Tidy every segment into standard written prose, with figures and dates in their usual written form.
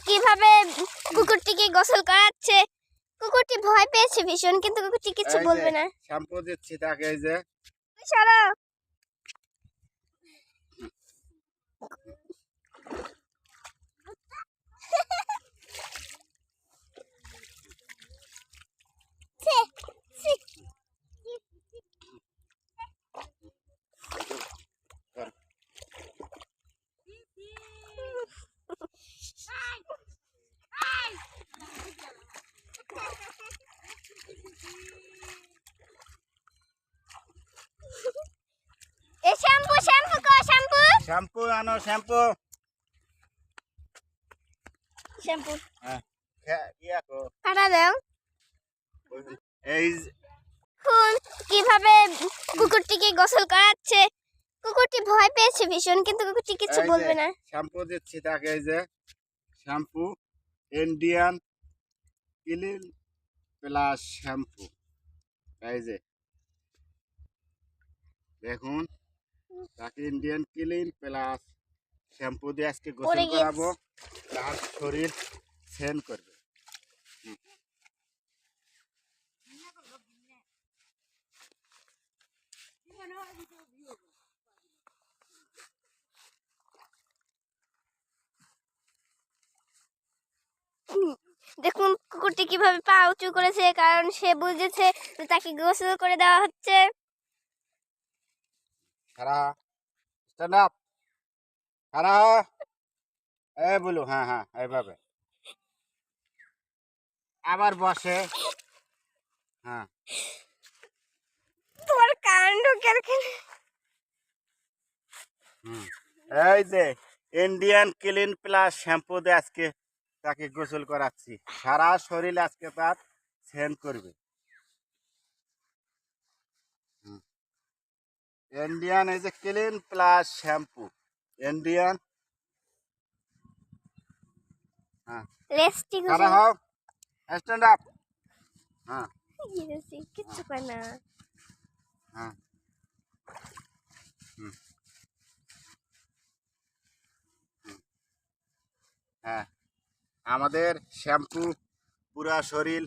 কিভাবে কুকুরটিকে গোসল করাচ্ছে। কুকুরটি ভয় পেয়েছে ভীষণ, কিন্তু কুকুরটি কিছু বলবে না। শ্যাম্পু দিচ্ছি তাকে, এই যে সরো। শ্যাম্পু আনো, শ্যাম্পু। হ্যাঁ, কিভাবে কুকুরটিকে গোসল করাচ্ছে। কুকুরটি ভয় পেয়েছে ভীষণ, কিন্তু কুকুরটি কিছু বলবে না। শ্যাম্পু দিচ্ছি তাকে, এই যে shampoo, Indian clean plus shampoo. এই যে দেখুন, তাকে ইন্ডিয়ান ক্লিন প্লাস শ্যাম্পু দিয়ে আজকে গোসল করাবো, তার শরীর সেন করবে। দেখুন কুকুরটি কিভাবে পা উঁচু করেছে, কারণ সে বুঝেছে যে তাকে গোসল করে দেওয়া হচ্ছে। খারা, স্ট্যান্ড আপ, খারা, এই বলো, হ্যাঁ হ্যাঁ, এইভাবে আবার বসে। হ্যাঁ, তোমার কাণ্ড কেন। এই যে ইন্ডিয়ান ক্লিন প্লাস শ্যাম্পু দিয়ে আজকে তাকে গোসল করাচ্ছি, সারা শরীর আজকে তার সেন করবে। ইন্ডিয়ান এই যে ক্লিন প্লাস শ্যাম্পু, ইন্ডিয়ান। হ্যাঁ, খারা হও, স্ট্যান্ড আপ। হ্যাঁ, কিচ্ছু পায় না। হ্যাঁ, হ্যাঁ, আমাদের শ্যাম্পু পুরা শরীর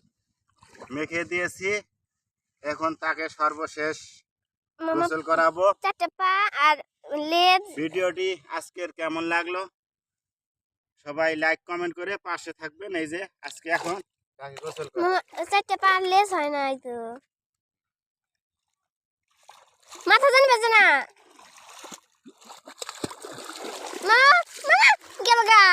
মেখে দিয়েছি, এখন তাকে সর্বশেষ গোসল করাবো। চারটা পা আর লেজ। ভিডিওটি আজকের কেমন লাগলো সবাই লাইক কমেন্ট করে পাশে থাকবেন। এই যে আজকে এখন তাকে গোসল করাবো। চারটা পা আর লেজ হয় না, এই তো মাথা জানি বেজে না। মা মা গেল গা।